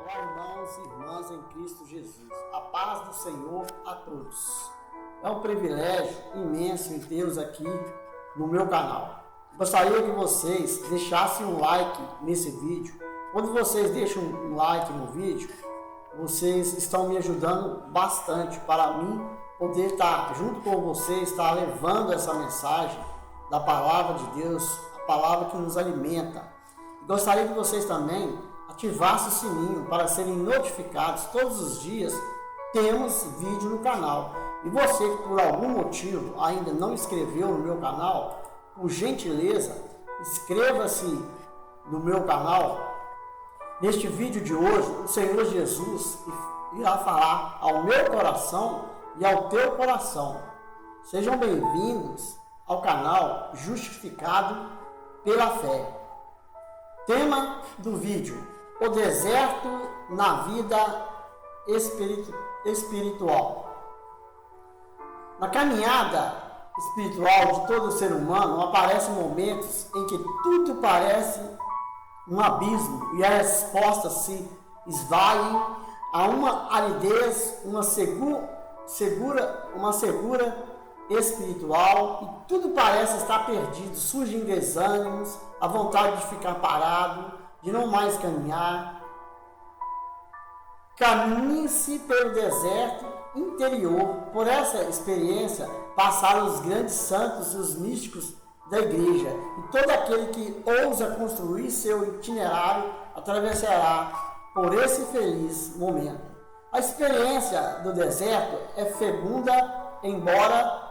Olá, irmãos e irmãs em Cristo Jesus. A paz do Senhor a todos. É um privilégio imenso em tê-los aqui no meu canal. Gostaria que vocês deixassem um like nesse vídeo. Quando vocês deixam um like no vídeo, vocês estão me ajudando bastante para mim poder estar junto com vocês, estar levando essa mensagem da palavra de Deus, a palavra que nos alimenta. Gostaria que vocês também ativassem o sininho para serem notificados. Todos os dias temos vídeo no canal. E você que por algum motivo ainda não inscreveu no meu canal, por gentileza, inscreva-se no meu canal. Neste vídeo de hoje, o Senhor Jesus irá falar ao meu coração e ao teu coração. Sejam bem-vindos ao canal Justificado pela Fé. Tema do vídeo: o deserto na vida espiritual. Na caminhada espiritual de todo ser humano, aparecem momentos em que tudo parece um abismo e as respostas se esvaem a uma aridez, uma segura espiritual, e tudo parece estar perdido. Surgem desânimos, a vontade de ficar parado, de não mais caminhar. Caminhe-se pelo deserto interior. Por essa experiência passaram os grandes santos e os místicos da igreja, e todo aquele que ousa construir seu itinerário atravessará por esse feliz momento. A experiência do deserto é fecunda, embora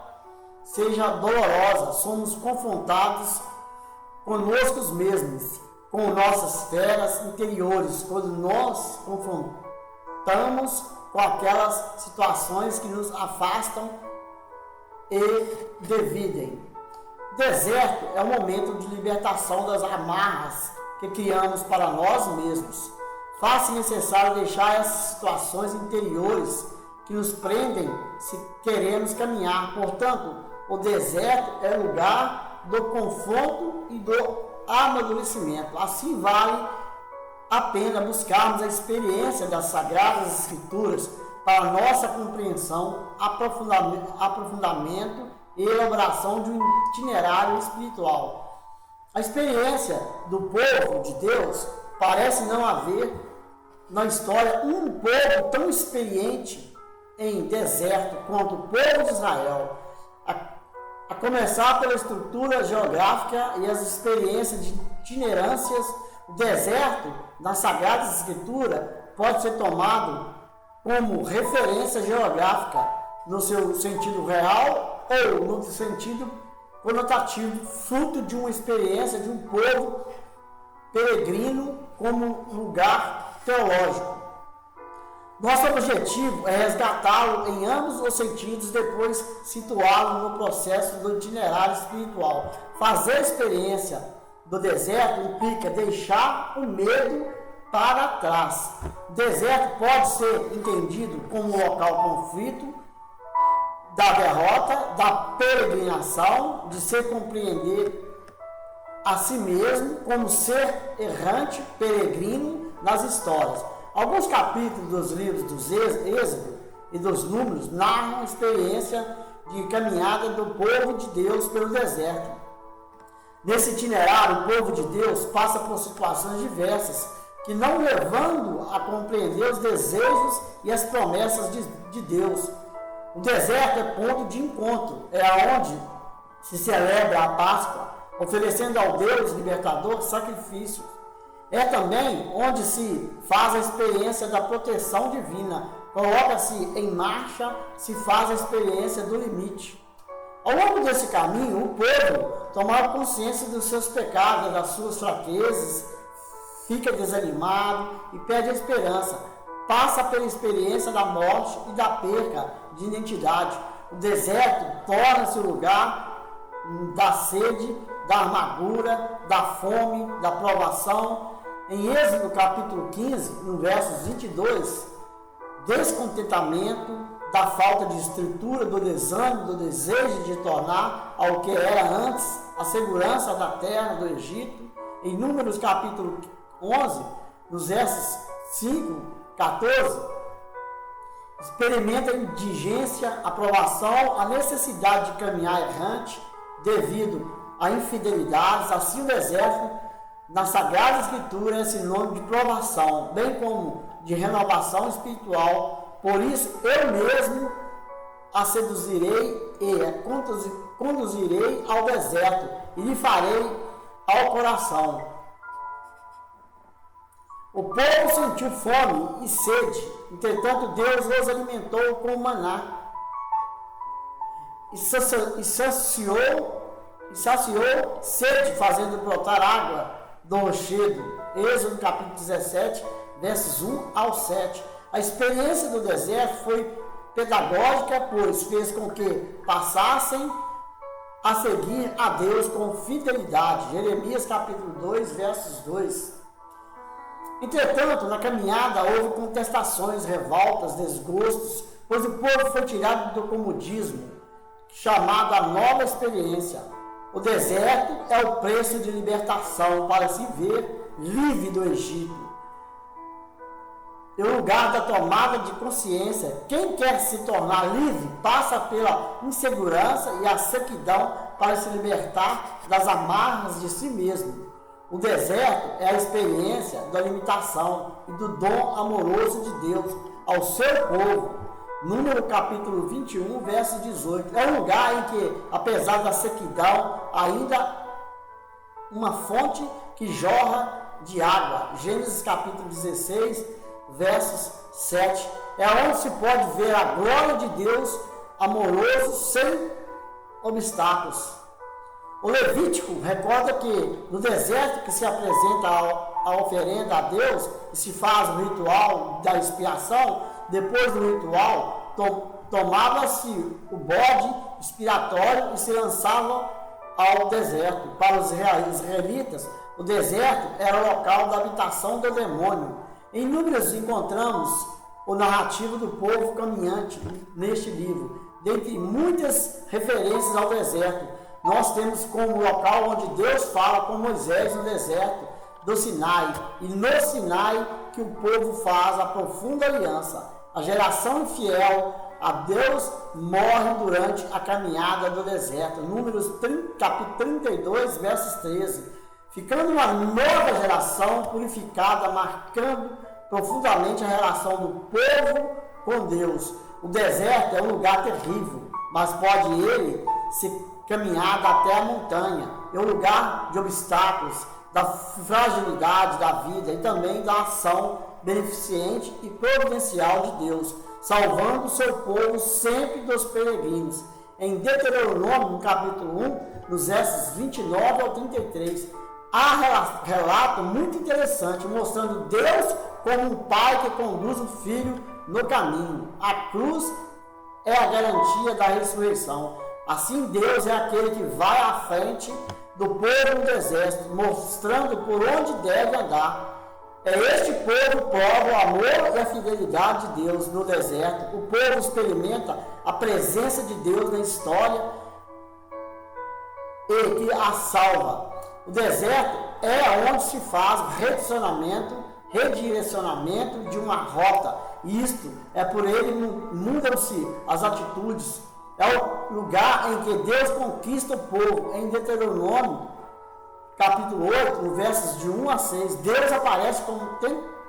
seja dolorosa. Somos confrontados conosco mesmos, com nossas feras interiores, quando nós confrontamos com aquelas situações que nos afastam e dividem. O deserto é um momento de libertação das amarras que criamos para nós mesmos. Faz-se necessário deixar essas situações interiores que nos prendem se queremos caminhar. Portanto, o deserto é lugar do confronto e do amadurecimento. Assim vale a pena buscarmos a experiência das Sagradas Escrituras para nossa compreensão, aprofundamento e elaboração de um itinerário espiritual. A experiência do povo de Deus parece não haver na história um povo tão experiente em deserto quanto o povo de Israel. A começar pela estrutura geográfica e as experiências de itinerâncias, o deserto nas Sagradas Escrituras pode ser tomado como referência geográfica no seu sentido real ou no sentido conotativo, fruto de uma experiência de um povo peregrino como lugar teológico. Nosso objetivo é resgatá-lo em ambos os sentidos, depois situá-lo no processo do itinerário espiritual. Fazer a experiência do deserto implica deixar o medo para trás. O deserto pode ser entendido como um local conflito, da derrota, da peregrinação, de se compreender a si mesmo como ser errante, peregrino nas histórias. Alguns capítulos dos livros dos Êxodo e dos Números narram a experiência de caminhada do povo de Deus pelo deserto. Nesse itinerário, o povo de Deus passa por situações diversas, que não levando a compreender os desejos e as promessas de Deus. O deserto é ponto de encontro, é onde se celebra a Páscoa, oferecendo ao Deus libertador sacrifícios. É também onde se faz a experiência da proteção divina, coloca-se em marcha, se faz a experiência do limite. Ao longo desse caminho, o povo toma consciência dos seus pecados, das suas fraquezas, fica desanimado e perde a esperança. Passa pela experiência da morte e da perca de identidade. O deserto torna-se o lugar da sede, da amargura, da fome, da provação. Em Êxodo capítulo 15, no versos 22, descontentamento, da falta de estrutura, do desânimo, do desejo de tornar ao que era antes, a segurança da terra do Egito. Em Números capítulo 11, nos versos 5:14, experimenta a indigência, a provação, a necessidade de caminhar errante devido a infidelidades. Assim, o deserto, na Sagrada Escritura, é sinônimo de provação, bem como de renovação espiritual. Por isso, eu mesmo a seduzirei e a conduzirei ao deserto e lhe farei ao coração. O povo sentiu fome e sede, entretanto Deus os alimentou com maná e saciou sede, fazendo brotar água do rochedo. Êxodo capítulo 17, versos 1-7. A experiência do deserto foi pedagógica, pois fez com que passassem a seguir a Deus com fidelidade. Jeremias capítulo 2, versos 2. Entretanto, na caminhada houve contestações, revoltas, desgostos, pois o povo foi tirado do comodismo, chamado a nova experiência. O deserto é o preço de libertação para se ver livre do Egito. É o lugar da tomada de consciência. Quem quer se tornar livre passa pela insegurança e a sequidão para se libertar das amarras de si mesmo. O deserto é a experiência da limitação e do dom amoroso de Deus ao seu povo. Número capítulo 21, verso 18. É um lugar em que, apesar da sequidão, ainda uma fonte que jorra de água. Gênesis capítulo 16, versos 7. É onde se pode ver a glória de Deus amoroso sem obstáculos. O Levítico recorda que no deserto que se apresenta a oferenda a Deus e se faz o ritual da expiação, depois do ritual tomava-se o bode expiatório e se lançava ao deserto. Para os israelitas, o deserto era o local da habitação do demônio. Em Números encontramos o narrativo do povo caminhante neste livro. Dentre muitas referências ao deserto, nós temos como local onde Deus fala com Moisés no deserto do Sinai, e no Sinai que o povo faz a profunda aliança. A geração infiel a Deus morre durante a caminhada do deserto. Números capítulo 32, versos 13. Ficando uma nova geração purificada, marcando profundamente a relação do povo com Deus. O deserto é um lugar terrível, mas pode ele se caminhada até a montanha. É um lugar de obstáculos, da fragilidade da vida e também da ação beneficente e providencial de Deus, salvando o seu povo sempre dos peregrinos. Em Deuteronômio, no capítulo 1, nos versos 29-33, há relato muito interessante mostrando Deus como um pai que conduz o filho no caminho. A cruz é a garantia da ressurreição. Assim, Deus é aquele que vai à frente do povo no deserto, mostrando por onde deve andar. É este povo prova o amor e a fidelidade de Deus no deserto. O povo experimenta a presença de Deus na história e que a salva. O deserto é onde se faz o redirecionamento de uma rota. Isto é por ele mudam-se as atitudes. É o lugar em que Deus conquista o povo. Em Deuteronômio, capítulo 8, no versos de 1-6, Deus aparece como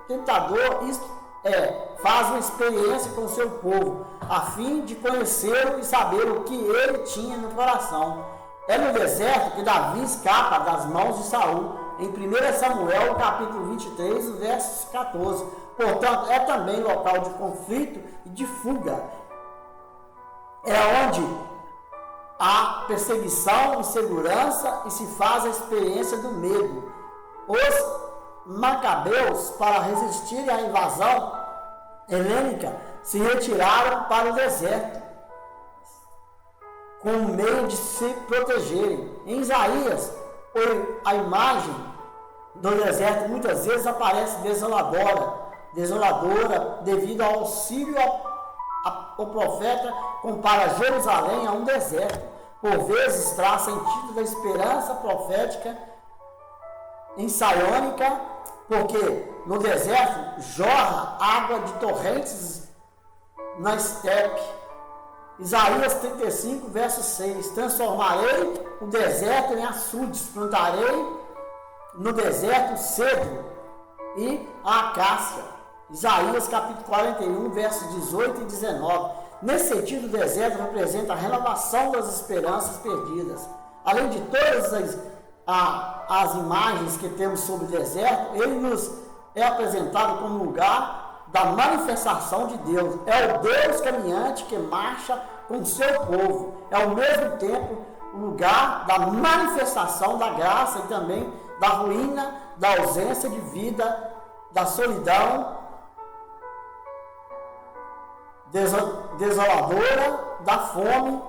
tentador, isto é, faz uma experiência com o seu povo, a fim de conhecê-lo e saber o que ele tinha no coração. É no deserto que Davi escapa das mãos de Saul, em 1 Samuel, capítulo 23, versos 14. Portanto, é também local de conflito e de fuga. É onde há perseguição, insegurança e se faz a experiência do medo. Os macabeus, para resistirem à invasão helênica, se retiraram para o deserto, com o meio de se protegerem. Em Isaías, a imagem do deserto muitas vezes aparece desoladora devido ao auxílio o profeta compara Jerusalém a um deserto. Por vezes traz sentido da esperança profética em Saiônica, porque no deserto jorra água de torrentes na estepe. Isaías 35, verso 6. Transformarei o deserto em açudes, plantarei no deserto o cedro e a acácia. Isaías capítulo 41, versos 18 e 19. Nesse sentido, o deserto representa a renovação das esperanças perdidas. Além de todas as imagens que temos sobre o deserto, ele nos é apresentado como lugar da manifestação de Deus. É o Deus caminhante que marcha com o seu povo. É ao mesmo tempo o lugar da manifestação da graça e também da ruína, da ausência de vida, da solidão desoladora, da fome.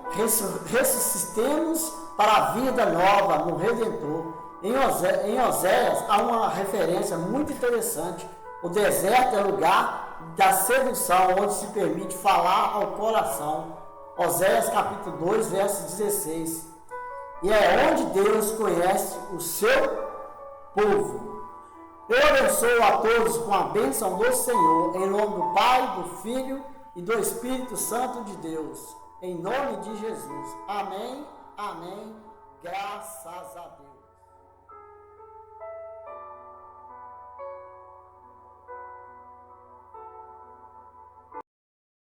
Ressuscitemos para a vida nova no Redentor. Em Oséias há uma referência muito interessante. O deserto é lugar da sedução, onde se permite falar ao coração. Oséias capítulo 2, verso 16. E é onde Deus conhece o seu povo. Eu abençoo a todos com a bênção do Senhor, em nome do Pai, do Filho e do Espírito Santo de Deus, em nome de Jesus. Amém, amém, graças a Deus.